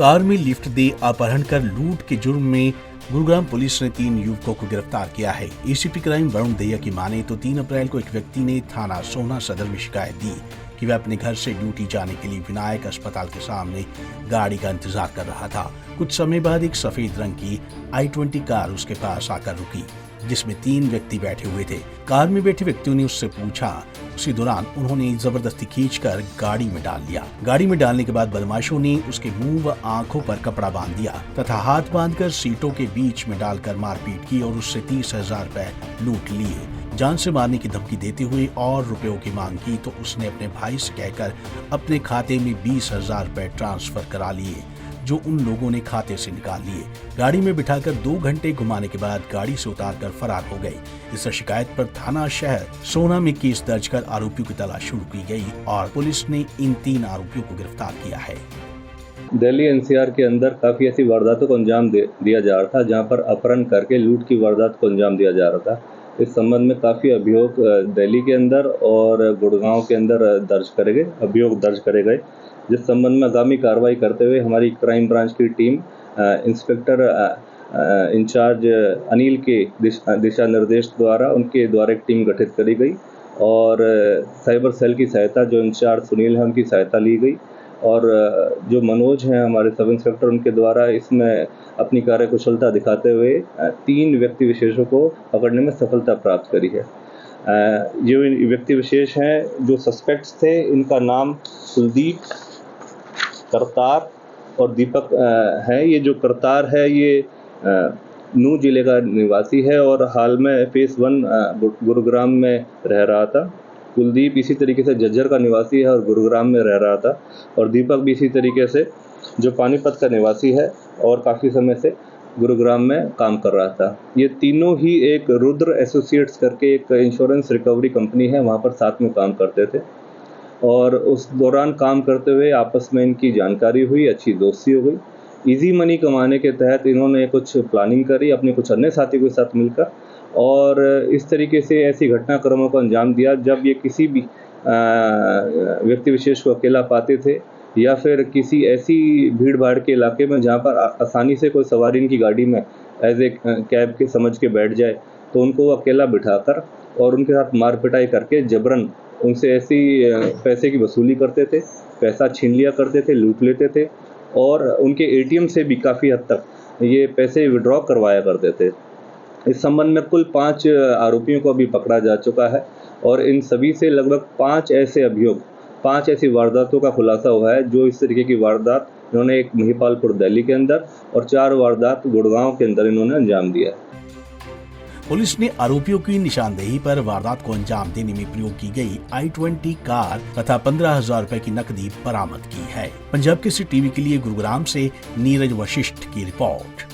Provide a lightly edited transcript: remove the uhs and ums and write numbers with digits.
Car में lift दे अपहरण कर लूट के जुर्म में गुरुग्राम पुलिस ने 3 युवकों को गिरफ्तार किया है। एसीपी क्राइम वरुण दहिया की माने तो 3 अप्रैल को एक व्यक्ति ने थाना सोहना सदर में शिकायत दी कि वह अपने घर से ड्यूटी जाने के लिए विनायक अस्पताल के सामने गाड़ी का इंतजार कर रहा था। कुछ समय बाद एक सफेद रंग की i20 कार उसके पास आकर रुकी, जिसमें 3 व्यक्ति बैठे हुए थे। कार में बैठे व्यक्तियों ने उससे पूछा। उसी दौरान उन्होंने जबरदस्ती खींचकर गाड़ी में डाल लिया। गाड़ी में डालने के बाद बदमाशों ने उसके मुंह व आंखों पर कपड़ा बांध दिया तथा हाथ बांधकर सीटों के बीच में डालकर मारपीट की और उससे 30,000 रुपए लूट लिए। जान से मारने की धमकी देते हुए और रुपयों की मांग की तो उसने अपने भाई से कहकर अपने खाते में 20,000 रुपए ट्रांसफर करा लिए, जो उन लोगों ने खाते से निकाल लिए। गाड़ी में बिठाकर 2 घंटे घुमाने के बाद गाड़ी से उतारकर फरार हो गए। इस शिकायत पर थाना शहर सोहना में केस दर्ज कर आरोपियों की तलाश शुरू की गई और पुलिस ने इन 3 आरोपियों को गिरफ्तार किया है। दिल्ली एनसीआर के अंदर काफ़ी ऐसी वारदातों को अंजाम दिया जा रहा था, जहां पर अपहरण करके लूट की वारदात को अंजाम दिया जा रहा था। इस संबंध में काफ़ी अभियोग दिल्ली के अंदर और गुड़गांव के अंदर अभियोग दर्ज करे गए, जिस संबंध में आगामी कार्रवाई करते हुए हमारी क्राइम ब्रांच की टीम इंस्पेक्टर इंचार्ज अनिल के दिशा निर्देश द्वारा उनके द्वारा एक टीम गठित करी गई और साइबर सेल की सहायता, जो इंचार्ज सुनील है उनकी सहायता ली गई और जो मनोज हैं हमारे सब इंस्पेक्टर, उनके द्वारा इसमें अपनी कार्यकुशलता दिखाते हुए 3 व्यक्ति विशेषों को पकड़ने में सफलता प्राप्त करी है। ये व्यक्ति विशेष हैं जो सस्पेक्ट्स थे, इनका नाम कुलदीप, करतार और दीपक है। ये जो करतार है ये नूह जिले का निवासी है और हाल में फेस 1 गुरुग्राम में रह रहा था। कुलदीप इसी तरीके से झज्जर का निवासी है और गुरुग्राम में रह रहा था और दीपक भी इसी तरीके से जो पानीपत का निवासी है और काफ़ी समय से गुरुग्राम में काम कर रहा था। ये तीनों ही एक रुद्र एसोसिएट्स करके एक इंश्योरेंस रिकवरी कंपनी है, वहाँ पर साथ में काम करते थे और उस दौरान काम करते हुए आपस में इनकी जानकारी हुई, अच्छी दोस्ती हो गई। इजी मनी कमाने के तहत इन्होंने कुछ प्लानिंग करी अपने कुछ अन्य साथियों के साथ मिलकर और इस तरीके से ऐसी घटनाक्रमों को अंजाम दिया जब ये किसी भी व्यक्ति विशेष को अकेला पाते थे या फिर किसी ऐसी भीड़ भाड़ के इलाके में जहाँ पर आसानी से कोई सवारी इनकी गाड़ी में एज ए कैब के समझ के बैठ जाए तो उनको अकेला बिठाकर और उनके साथ मार पिटाई करके जबरन उनसे ऐसी पैसे की वसूली करते थे, पैसा छीन लिया करते थे, लूट लेते थे और उनके एटीएम से भी काफ़ी हद तक ये पैसे विड्रॉ करवाया करते थे। इस संबंध में कुल 5 आरोपियों को अभी पकड़ा जा चुका है और इन सभी से लगभग 5 ऐसी वारदातों का खुलासा हुआ है, जो इस तरीके की वारदात इन्होंने एक महिपालपुर दिल्ली के अंदर और 4 वारदात गुड़गांव के अंदर इन्होंने अंजाम दिया है। पुलिस ने आरोपियों की निशानदेही पर वारदात को अंजाम देने में प्रयोग की गई i20 कार तथा 15,000 रुपए की नकदी बरामद की है। पंजाब केसरी टीवी के लिए गुरुग्राम से नीरज वशिष्ठ की रिपोर्ट।